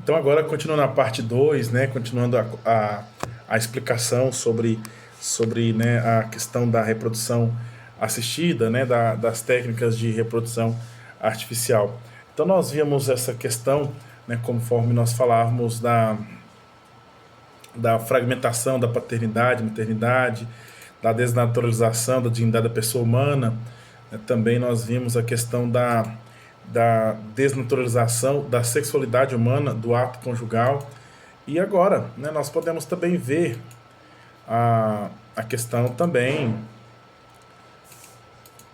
Então agora continuando a parte 2, né, continuando a explicação sobre né, a questão da reprodução assistida, né, das técnicas de reprodução artificial. Então nós vimos essa questão, né, conforme nós falávamos da fragmentação da paternidade, maternidade, da desnaturalização da dignidade da pessoa humana, né. Também nós vimos a questão da desnaturalização da sexualidade humana, do ato conjugal. E agora, né, nós podemos também ver a questão também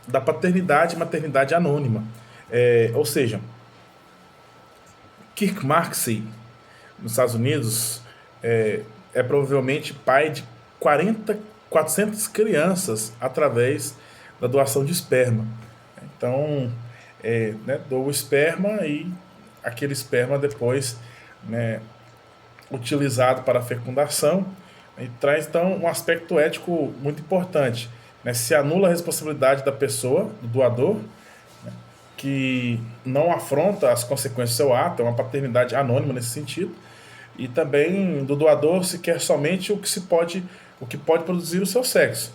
da paternidade e maternidade anônima. Ou seja, Kirk Maxey, nos Estados Unidos, é provavelmente pai de 400 crianças através da doação de esperma. Então, né, doa o esperma e aquele esperma depois, né, utilizado para a fecundação, e traz então um aspecto ético muito importante, né? Se anula a responsabilidade da pessoa, do doador, que não afronta as consequências do seu ato, é uma paternidade anônima nesse sentido, e também do doador se quer somente o que pode produzir o seu sexo,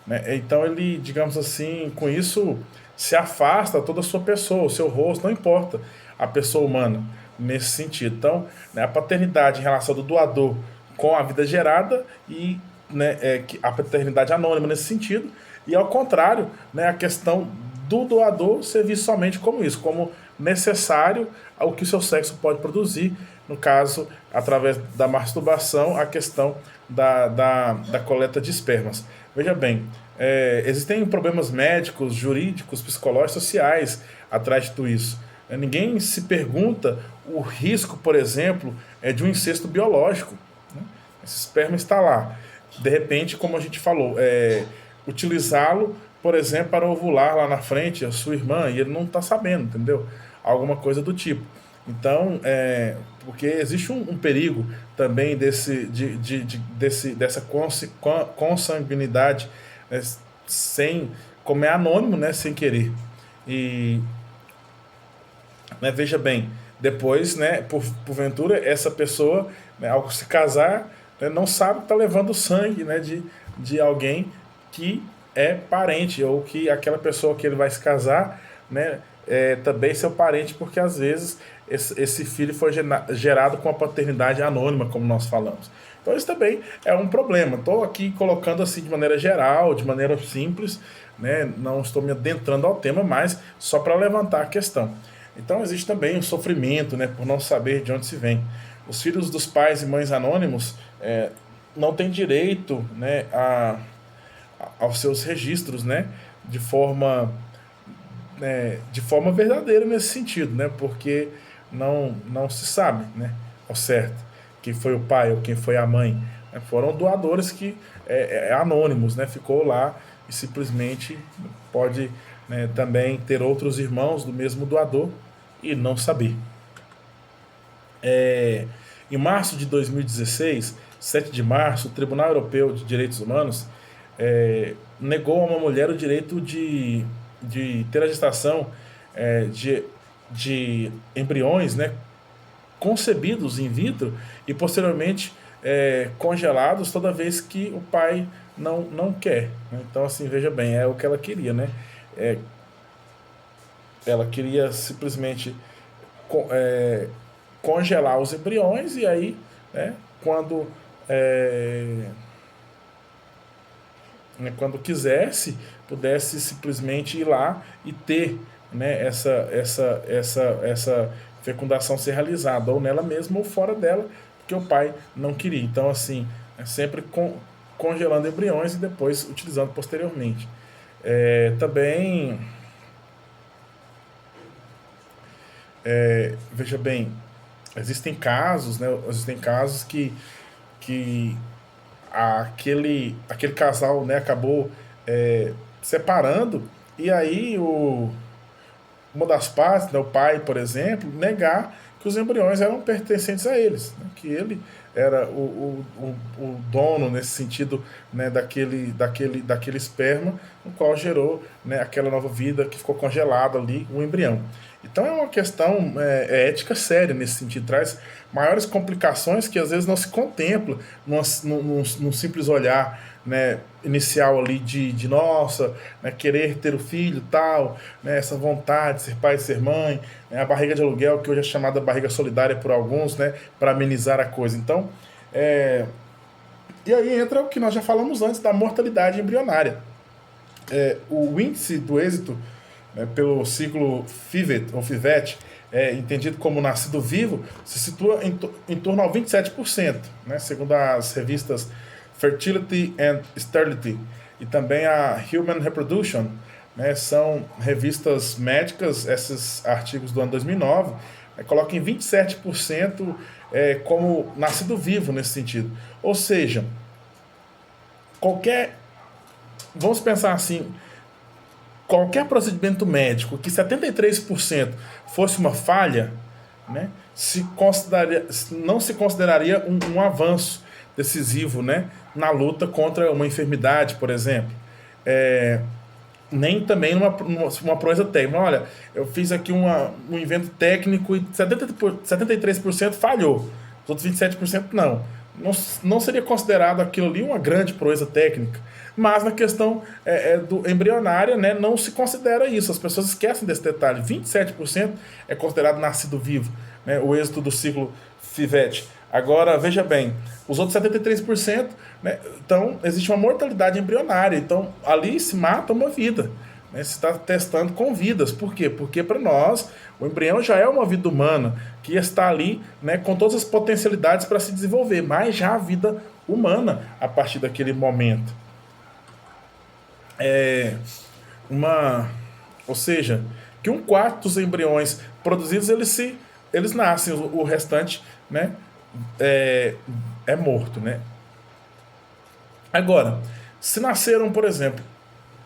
né? Então ele, digamos assim, com isso se afasta toda a sua pessoa, o seu rosto, não importa a pessoa humana nesse sentido. Então, né, a paternidade em relação do doador com a vida gerada e, né, a paternidade anônima nesse sentido, e ao contrário, né, a questão do doador ser visto somente como isso, como necessário ao que o seu sexo pode produzir, no caso, através da masturbação, a questão da coleta de espermas. Veja bem, existem problemas médicos, jurídicos, psicológicos, sociais atrás de tudo isso. Ninguém se pergunta o risco, por exemplo, de um incesto biológico, né? Esse esperma está lá. De repente, como a gente falou, utilizá-lo, por exemplo, para ovular lá na frente a sua irmã, e ele não está sabendo, entendeu? Alguma coisa do tipo. Então, porque existe um perigo também dessa consanguinidade, né, sem, como é anônimo, né, sem querer. E, né, veja bem, depois, né, porventura, essa pessoa, né, ao se casar, né, não sabe que está levando sangue, né, de alguém que é parente, ou que aquela pessoa que ele vai se casar, né, também seu parente, porque às vezes esse filho foi gerado com a paternidade anônima, como nós falamos. Então isso também é um problema. Estou aqui colocando assim de maneira geral, de maneira simples, né? Não estou me adentrando ao tema, mas só para levantar a questão. Então existe também o sofrimento, né, por não saber de onde se vem. Os filhos dos pais e mães anônimos não têm direito, né, aos seus registros, né, de forma, de forma verdadeira nesse sentido, né, porque não se sabe, né, ao certo quem foi o pai ou quem foi a mãe. Né, foram doadores que anônimos, né, ficou lá e simplesmente pode, né, também ter outros irmãos do mesmo doador e não saber. Em março de 2016, 7 de março, o Tribunal Europeu de Direitos Humanos negou a uma mulher o direito de ter a gestação de embriões, né, concebidos in vitro e posteriormente congelados toda vez que o pai não quer. Né? Então, assim, veja bem, é o que ela queria, né? Ela queria simplesmente congelar os embriões e aí, né, é, quando quisesse, pudesse simplesmente ir lá e ter, né, essa fecundação ser realizada, ou nela mesma ou fora dela, porque o pai não queria. Então, assim, sempre congelando embriões e depois utilizando posteriormente. Também, veja bem, existem casos que aquele casal, né, acabou separando, e aí uma das partes, né, o pai, por exemplo, negar que os embriões eram pertencentes a eles, né, que ele era o dono, nesse sentido, né, daquele esperma, no qual gerou, né, aquela nova vida que ficou congelada ali, o embrião. Então é uma questão ética séria nesse sentido, traz maiores complicações que às vezes não se contempla num simples olhar, né, inicial ali de nossa, né, querer ter o filho tal, né, essa vontade de ser pai e ser mãe, né, a barriga de aluguel, que hoje é chamada barriga solidária por alguns, né, para amenizar a coisa. Então, e aí entra o que nós já falamos antes da mortalidade embrionária. O índice do êxito, né, pelo ciclo FIVET, ou FIVET, entendido como nascido vivo, se situa em torno a 27%, né, segundo as revistas Fertility and Sterility e também a Human Reproduction, né, são revistas médicas, esses artigos do ano 2009, colocam em 27% como nascido vivo nesse sentido. Ou seja, qualquer, vamos pensar assim, qualquer procedimento médico que 73% fosse uma falha, né, não se consideraria um avanço decisivo, né, na luta contra uma enfermidade, por exemplo. Nem também numa proeza técnica. Olha, eu fiz aqui um invento técnico e 73% falhou, os outros 27% não. Não seria considerado aquilo ali uma grande proeza técnica. Mas na questão do embrionária, né, não se considera isso. As pessoas esquecem desse detalhe. 27% é considerado nascido vivo, né, o êxito do ciclo FIVET. Agora, veja bem, os outros 73%, né, então, existe uma mortalidade embrionária. Então, ali se mata uma vida. Né, se está testando com vidas. Por quê? Porque para nós, o embrião já é uma vida humana, que está ali, né, com todas as potencialidades para se desenvolver, mas já a vida humana a partir daquele momento. Ou seja, que um quarto dos embriões produzidos, eles nascem, o restante, né, é morto, né? Agora, se nasceram, por exemplo,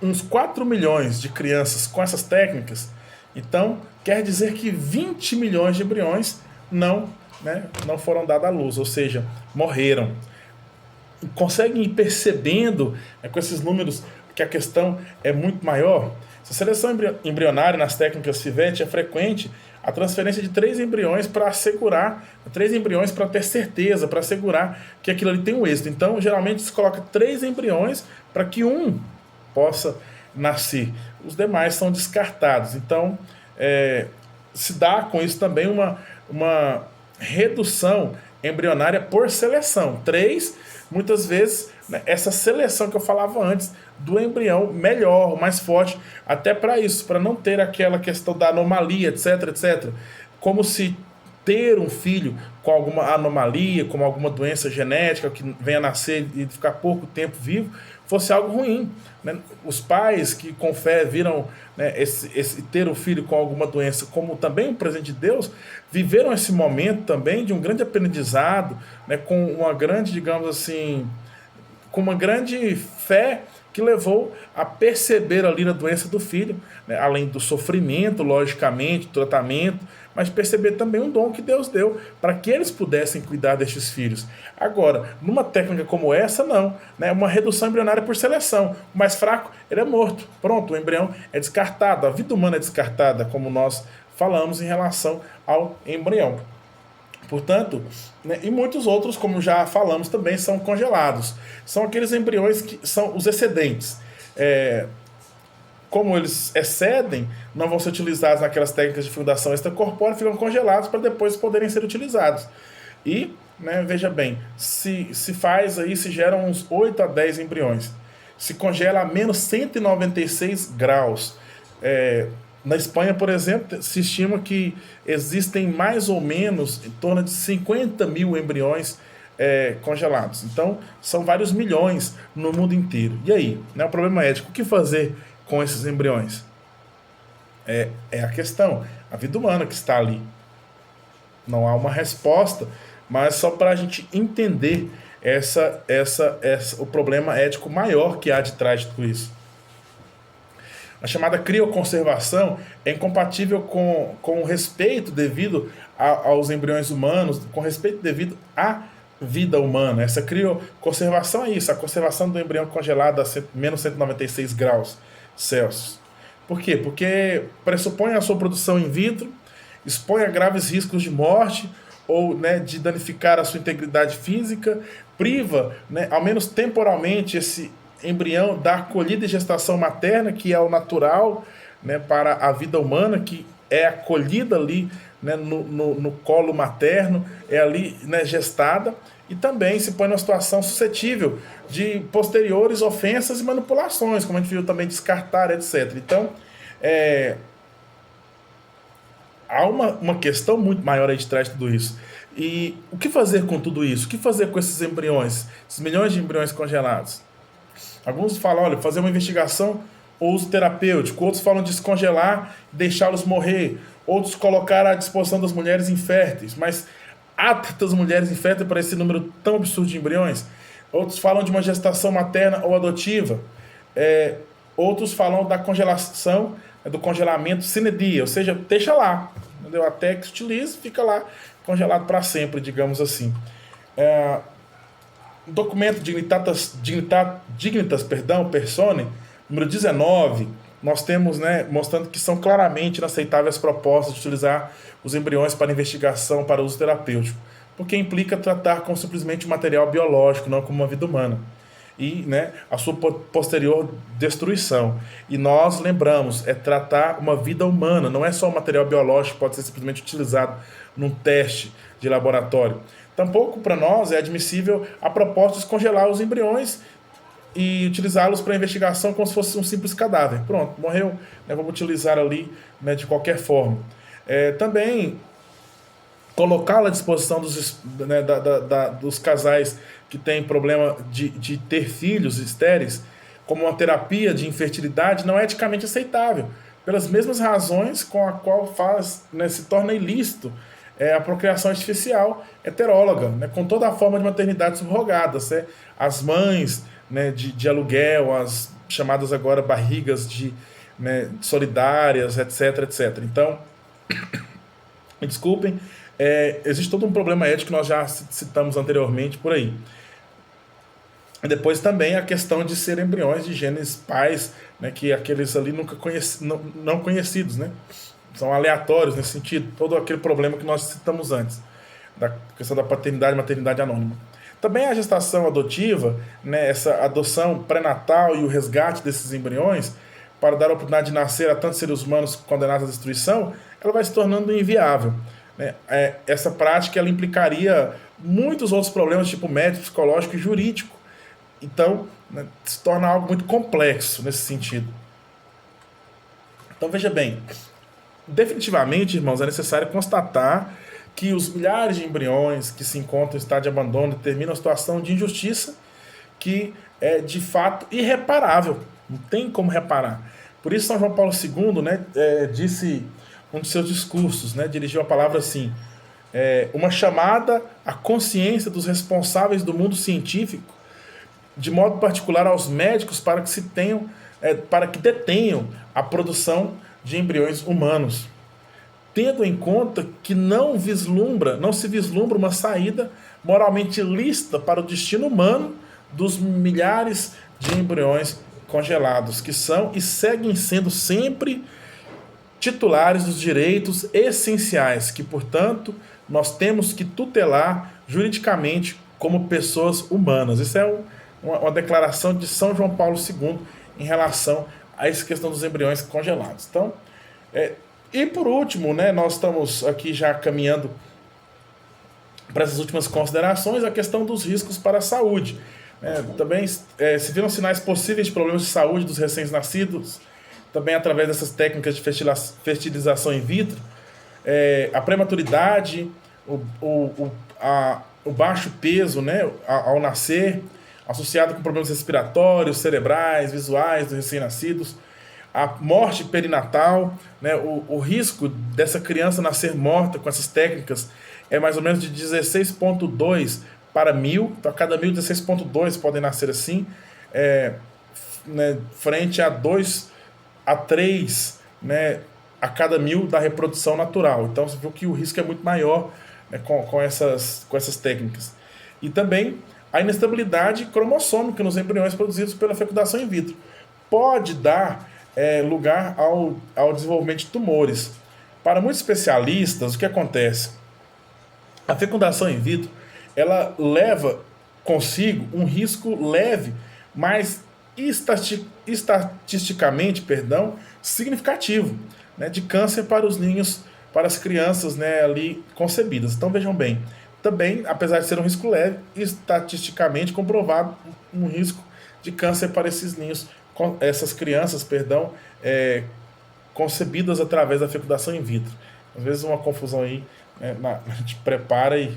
uns 4 milhões de crianças com essas técnicas, então quer dizer que 20 milhões de embriões não foram dados à luz, ou seja, morreram. Conseguem ir percebendo, com esses números, que a questão é muito maior? Se a seleção embrionária nas técnicas FIVET é frequente, a transferência de 3 embriões para assegurar, 3 embriões para ter certeza, para assegurar que aquilo ali tem um êxito. Então, geralmente se coloca 3 embriões para que um possa nascer. Os demais são descartados. Então, se dá com isso também uma redução embrionária por seleção. 3, muitas vezes, né, essa seleção que eu falava antes do embrião melhor, mais forte, até para isso, para não ter aquela questão da anomalia, etc, etc. Como se ter um filho com alguma anomalia, com alguma doença genética que venha a nascer e ficar pouco tempo vivo, fosse algo ruim. Né? Os pais que com fé viram, né, ter um filho com alguma doença como também um presente de Deus, viveram esse momento também de um grande aprendizado, né, com uma grande, digamos assim, com uma grande fé que levou a perceber ali na doença do filho, né, além do sofrimento, logicamente, do tratamento, mas perceber também um dom que Deus deu para que eles pudessem cuidar destes filhos. Agora, numa técnica como essa, não. Né, uma redução embrionária por seleção. O mais fraco, ele é morto. Pronto, o embrião é descartado. A vida humana é descartada, como nós falamos em relação ao embrião. Portanto, né, e muitos outros, como já falamos também, são congelados. São aqueles embriões que são os excedentes. Como eles excedem, não vão ser utilizados naquelas técnicas de fecundação extracorpórea, ficam congelados para depois poderem ser utilizados. E, né, veja bem, se faz aí, se geram uns 8 a 10 embriões. Se congela a menos 196 graus. Na Espanha, por exemplo, se estima que existem mais ou menos em torno de 50 mil embriões congelados. Então, são vários milhões no mundo inteiro. E aí, né, o problema ético, o que fazer com esses embriões? É a questão, a vida humana que está ali. Não há uma resposta, mas só para a gente entender o problema ético maior que há de trás de tudo isso. A chamada crioconservação é incompatível com o respeito devido aos embriões humanos, com respeito devido à vida humana. Essa conservação é isso, a conservação do embrião congelado a menos 196 graus Celsius. Por quê? Porque pressupõe a sua produção in vitro, expõe a graves riscos de morte ou, né, de danificar a sua integridade física, priva, né, ao menos temporalmente, esse embrião da acolhida e gestação materna, que é o natural, né, para a vida humana, que é acolhida ali, né, no colo materno, é ali, né, gestada, e também se põe numa situação suscetível de posteriores ofensas e manipulações, como a gente viu também descartar, etc. Então, há uma questão muito maior aí de trás de tudo isso. E o que fazer com tudo isso? O que fazer com esses embriões, esses milhões de embriões congelados? Alguns falam, olha, fazer uma investigação ou uso terapêutico. Outros falam de descongelar, deixá-los morrer. Outros colocar à disposição das mulheres inférteis. Mas há tantas mulheres inférteis para esse número tão absurdo de embriões. Outros falam de uma gestação materna ou adotiva. Outros falam da congelação, do congelamento sine die, ou seja, deixa lá, entendeu? Até que se utilize, fica lá congelado para sempre, digamos assim. Documento Dignitas Persone, número 19, nós temos, né, mostrando que são claramente inaceitáveis as propostas de utilizar os embriões para investigação para uso terapêutico, porque implica tratar com simplesmente um material biológico, não como uma vida humana, e, né, a sua posterior destruição. E nós lembramos, é tratar uma vida humana, não é só um material biológico que pode ser simplesmente utilizado num teste de laboratório. Tampouco para nós é admissível a proposta de descongelar os embriões e utilizá-los para investigação como se fosse um simples cadáver. Pronto, morreu, né, vamos utilizar ali, né, de qualquer forma. Também colocá-la à disposição né, dos casais que têm problema de ter filhos estéreis como uma terapia de infertilidade não é eticamente aceitável, pelas mesmas razões com a qual né, se torna ilícito a procriação artificial heteróloga, né, com toda a forma de maternidade subrogada, as mães, né, de aluguel, as chamadas agora barrigas né, solidárias, etc, etc. Então, me desculpem, existe todo um problema ético que nós já citamos anteriormente por aí. E depois também a questão de ser embriões de genes pais, né, que aqueles ali nunca não conhecidos, né? São aleatórios nesse sentido, todo aquele problema que nós citamos antes, da questão da paternidade e maternidade anônima. Também a gestação adotiva, né, essa adoção pré-natal e o resgate desses embriões para dar a oportunidade de nascer a tantos seres humanos condenados à destruição, ela vai se tornando inviável, né? Essa prática ela implicaria muitos outros problemas, tipo médico, psicológico e jurídico. Então, né, se torna algo muito complexo nesse sentido. Então, veja bem, definitivamente, irmãos, é necessário constatar que os milhares de embriões que se encontram em estado de abandono determinam a situação de injustiça que é, de fato, irreparável. Não tem como reparar. Por isso, São João Paulo II, né, disse um de seus discursos, né, dirigiu a palavra assim, uma chamada à consciência dos responsáveis do mundo científico, de modo particular aos médicos, para que detenham a produção de embriões humanos, tendo em conta que não se vislumbra uma saída moralmente lícita para o destino humano dos milhares de embriões congelados, que são e seguem sendo sempre titulares dos direitos essenciais, que, portanto, nós temos que tutelar juridicamente como pessoas humanas. Isso é uma declaração de São João Paulo II em relação a essa questão dos embriões congelados. Então, e por último, né, nós estamos aqui já caminhando para essas últimas considerações, a questão dos riscos para a saúde. Também se viram sinais possíveis de problemas de saúde dos recém-nascidos, também através dessas técnicas de fertilização in vitro, a prematuridade, o baixo peso, né, ao nascer, associado com problemas respiratórios, cerebrais, visuais dos recém-nascidos, a morte perinatal, né, o risco dessa criança nascer morta com essas técnicas é mais ou menos de 16,2 para 1.000, então a cada 1.000, 16,2 podem nascer assim, né, frente a 2 a 3, né, a cada 1.000 da reprodução natural. Então você viu que o risco é muito maior, né, com essas técnicas. E também a inestabilidade cromossômica nos embriões produzidos pela fecundação in vitro pode dar lugar ao desenvolvimento de tumores. Para muitos especialistas, o que acontece? A fecundação in vitro, ela leva consigo um risco leve, mas estatisticamente, significativo, né, de câncer para os ninhos, para as crianças, né, ali concebidas. Então vejam bem, também, apesar de ser um risco leve, estatisticamente comprovado um risco de câncer para esses ninhos, essas crianças, concebidas através da fecundação in vitro. Às vezes uma confusão aí, a gente prepara e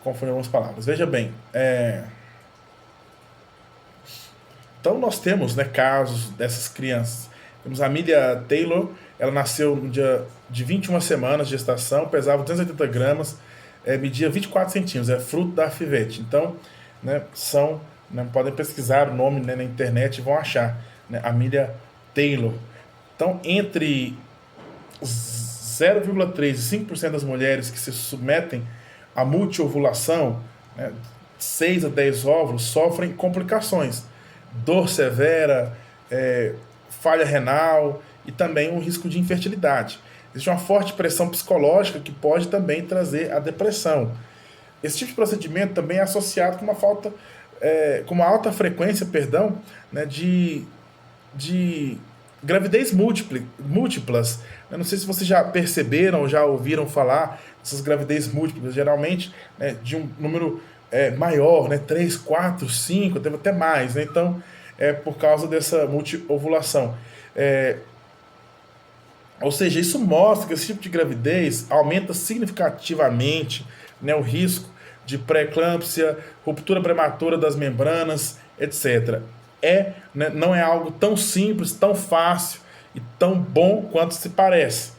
confunde algumas palavras. Veja bem, então nós temos, né, casos dessas crianças. Temos a Amelia Taylor, ela nasceu no dia de 21 semanas de gestação, pesava 280 gramas, media 24 centímetros, é fruto da FIVET. Então, né, podem pesquisar o nome, né, na internet e vão achar, né, Amelia Taylor. Então, entre 0,3% e 5% das mulheres que se submetem à multiovulação, né, 6 a 10 óvulos, sofrem complicações, dor severa, falha renal e também um risco de infertilidade. Existe uma forte pressão psicológica que pode também trazer a depressão. Esse tipo de procedimento também é associado com uma alta frequência, né, de gravidez múltiplas. Eu não sei se vocês já perceberam ou já ouviram falar dessas gravidez múltiplas, geralmente, né, de um número maior, né, 3, 4, 5, até mais. Né? Então, por causa dessa multiovulação. Ou seja, isso mostra que esse tipo de gravidez aumenta significativamente, né, o risco de pré-eclâmpsia, ruptura prematura das membranas, etc. Né, não é algo tão simples, tão fácil e tão bom quanto se parece.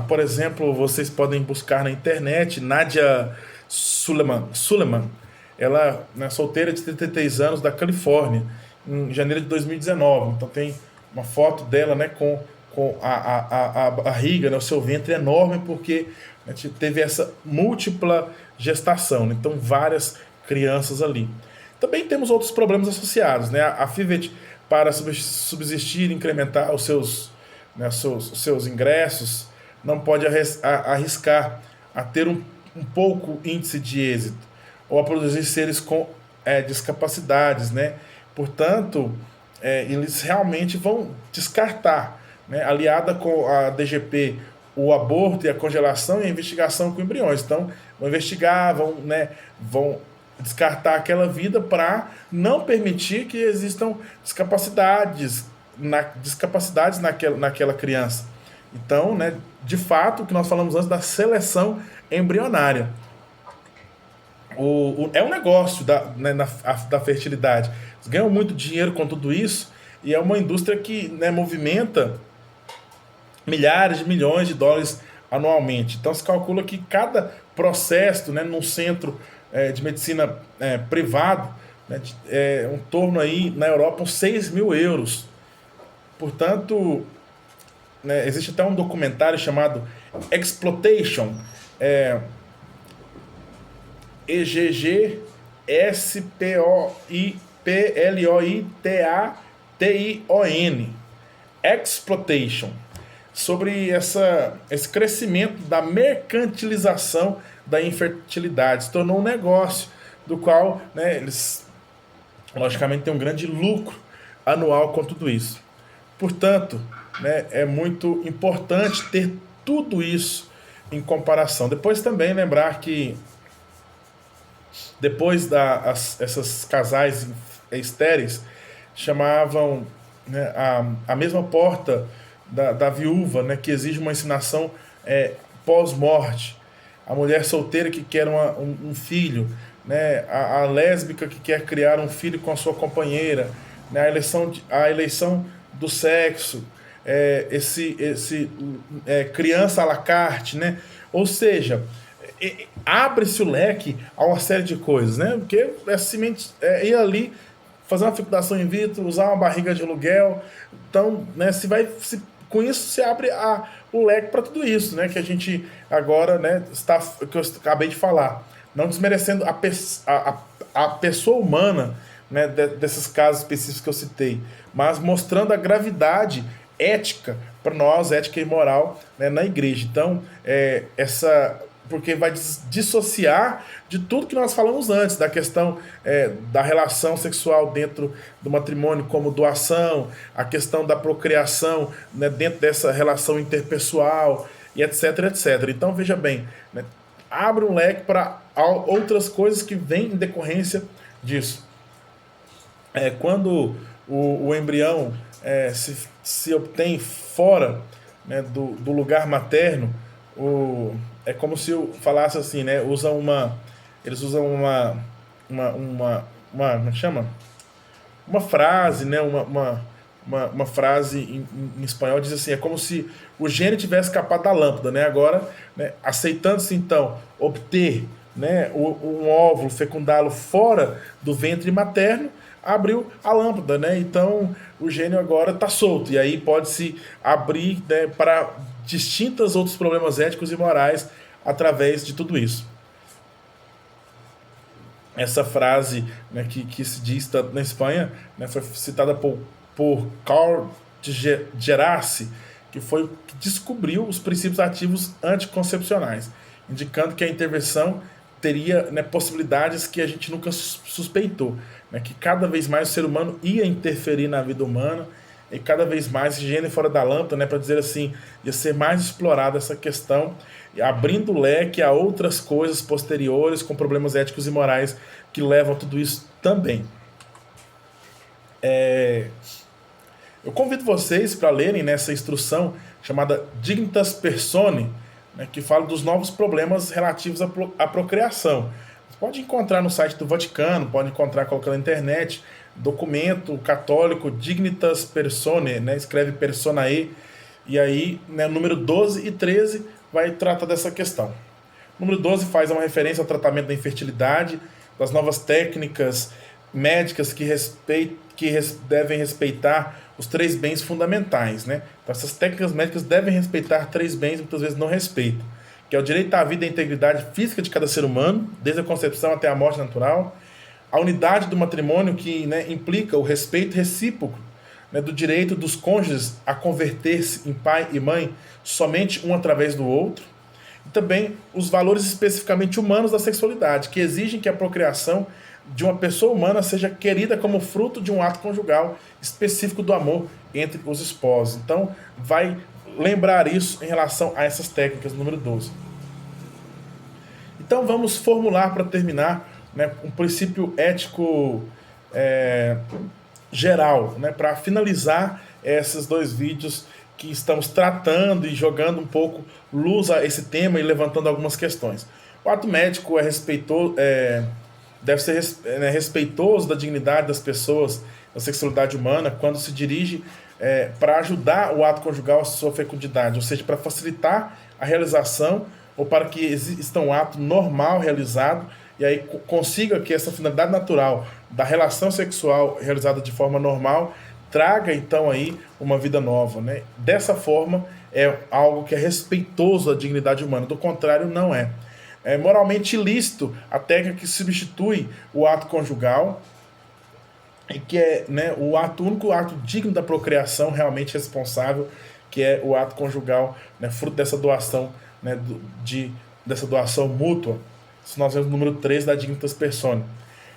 Por exemplo, vocês podem buscar na internet Nadia Suleiman. Ela é solteira de 33 anos da Califórnia, em janeiro de 2019. Então tem uma foto dela, né, com a barriga, né, o seu ventre enorme, porque a gente teve essa múltipla gestação, né? Então várias crianças ali. Também temos outros problemas associados, né? A FIVET, para subsistir e incrementar os seus ingressos, não pode arriscar a ter um pouco índice de êxito ou a produzir seres com discapacidades, né? Portanto, eles realmente vão descartar, né, aliada com a DGP, o aborto e a congelação e a investigação com embriões. Então, vão investigar, vão descartar aquela vida para não permitir que existam discapacidades naquela criança. Então, né, de fato, o que nós falamos antes da seleção embrionária. É um negócio da fertilidade. Eles ganham muito dinheiro com tudo isso e é uma indústria que, né, movimenta milhares de milhões de dólares anualmente. Então se calcula que cada processo, né, num centro de medicina privado, né, um torno aí na Europa uns 6 mil euros. Portanto, né, existe até um documentário chamado Exploitation, EGGSPOIPLOITATION, Exploitation, sobre esse crescimento da mercantilização da infertilidade. Se tornou um negócio do qual, né, eles, logicamente, têm um grande lucro anual com tudo isso. Portanto, né, é muito importante ter tudo isso em comparação. Depois também lembrar que depois essas casais estéreis chamavam, né, a mesma porta da viúva, né, que exige uma ensinação pós-morte, a mulher solteira que quer um filho, né, a lésbica que quer criar um filho com a sua companheira, né, a eleição do sexo, criança à la carte, né? Ou seja, abre-se o leque a uma série de coisas, né? Porque ir ali, fazer uma fecundação in vitro, usar uma barriga de aluguel, então, né, com isso se abre o leque para tudo isso, né? Que a gente agora, né, que eu acabei de falar. não desmerecendo a pessoa humana, né, desses casos específicos que eu citei, mas mostrando a gravidade ética para nós, ética e moral, né, na igreja. Então, porque vai dissociar de tudo que nós falamos antes, da questão da relação sexual dentro do matrimônio como doação, a questão da procriação, né, dentro dessa relação interpessoal, e etc, etc. Então, veja bem, né, abre um leque para outras coisas que vêm em decorrência disso. Quando o embrião se obtém fora, né, do lugar materno, é como se eu falasse assim, né? Eles usam como é que chama? Uma frase, né? Uma frase em espanhol diz assim: é como se o gênio tivesse escapado da lâmpada, né? Agora, né, aceitando-se então obter, né, um óvulo, fecundá-lo fora do ventre materno, abriu a lâmpada, né? Então o gênio agora está solto e aí pode se abrir, né, para distintos outros problemas éticos e morais através de tudo isso. Essa frase, né, que se diz tanto na Espanha, né, foi citada por Carl de Gerassi, que foi o que descobriu os princípios ativos anticoncepcionais, indicando que a intervenção teria, né, possibilidades que a gente nunca suspeitou, né, que cada vez mais o ser humano ia interferir na vida humana e cada vez mais higiene fora da lâmpada, né, para dizer assim, ia ser mais explorada essa questão, abrindo o leque a outras coisas posteriores com problemas éticos e morais que levam a tudo isso também. Eu convido vocês para lerem nessa instrução chamada Dignitas Personae, né, que fala dos novos problemas relativos à procriação. Você pode encontrar no site do Vaticano, pode encontrar colocando na internet, documento católico Dignitas Personae, né, escreve Personae, e aí, né, número 12 e 13 vai tratar dessa questão. O número 12 faz uma referência ao tratamento da infertilidade, das novas técnicas médicas que devem respeitar os 3 bens fundamentais, né? Então, essas técnicas médicas devem respeitar 3 bens, muitas vezes não respeitam, que é o direito à vida e à integridade física de cada ser humano, desde a concepção até a morte natural, a unidade do matrimônio, que, né, implica o respeito recíproco, né, do direito dos cônjuges a converter-se em pai e mãe somente um através do outro, e também os valores especificamente humanos da sexualidade, que exigem que a procriação de uma pessoa humana seja querida como fruto de um ato conjugal específico do amor entre os esposos. Então, vai lembrar isso em relação a essas técnicas, número 12. Então, vamos formular para terminar, né, um princípio ético geral, né, para finalizar esses 2 vídeos que estamos tratando e jogando um pouco luz a esse tema e levantando algumas questões. O ato médico deve ser respeitoso da dignidade das pessoas, da sexualidade humana, quando se dirige para ajudar o ato conjugal a sua fecundidade, ou seja, para facilitar a realização ou para que exista um ato normal realizado e aí consiga que essa finalidade natural da relação sexual realizada de forma normal traga então aí uma vida nova, né? Dessa forma é algo que é respeitoso à dignidade humana, do contrário não é. É moralmente ilícito a técnica que substitui o ato conjugal e que é, né, o único ato digno da procriação realmente responsável, que é o ato conjugal, né, fruto dessa doação, né, dessa doação mútua. Isso nós vemos no número 3 da Dignitas Personae.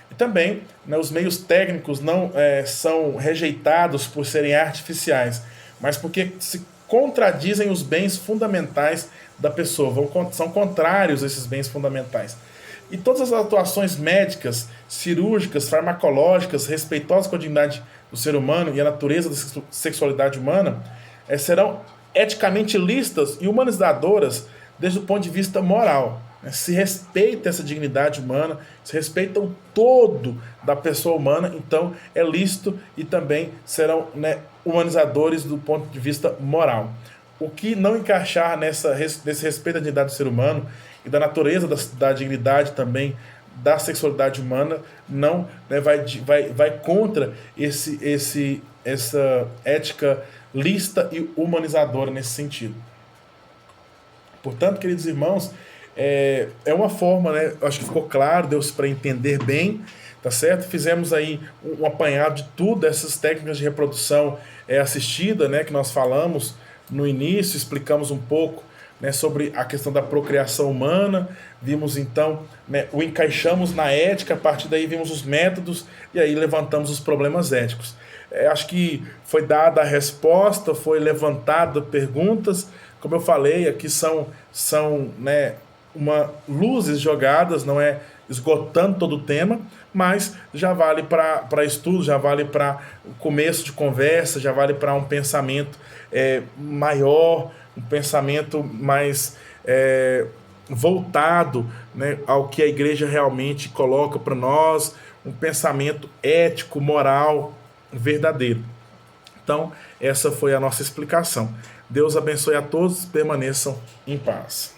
E também, né, os meios técnicos não são rejeitados por serem artificiais, mas porque se contradizem os bens fundamentais da pessoa, são contrários a esses bens fundamentais. E todas as atuações médicas, cirúrgicas, farmacológicas, respeitosas com a dignidade do ser humano e a natureza da sexualidade humana, serão eticamente lícitas e humanizadoras desde o ponto de vista moral. Se respeita essa dignidade humana, se respeita o todo da pessoa humana, então é lícito e também serão, né, humanizadores do ponto de vista moral. O que não encaixar nesse respeito à dignidade do ser humano e da natureza da dignidade também da sexualidade humana não, né, vai contra essa ética lícita e humanizadora nesse sentido. Portanto, queridos irmãos, É uma forma, né? Acho que ficou claro, deu para entender bem, tá certo? Fizemos aí um apanhado de tudo, essas técnicas de reprodução assistida, né? Que nós falamos no início, explicamos um pouco, né, sobre a questão da procriação humana, vimos então, né, o encaixamos na ética, a partir daí vimos os métodos e aí levantamos os problemas éticos. Acho que foi dada a resposta, foi levantada perguntas, como eu falei, aqui são né, luzes jogadas, não é esgotando todo o tema, mas já vale para estudo, já vale para o começo de conversa, já vale para um pensamento maior, um pensamento mais voltado, né, ao que a igreja realmente coloca para nós, um pensamento ético, moral, verdadeiro. Então, essa foi a nossa explicação. Deus abençoe a todos, permaneçam em paz.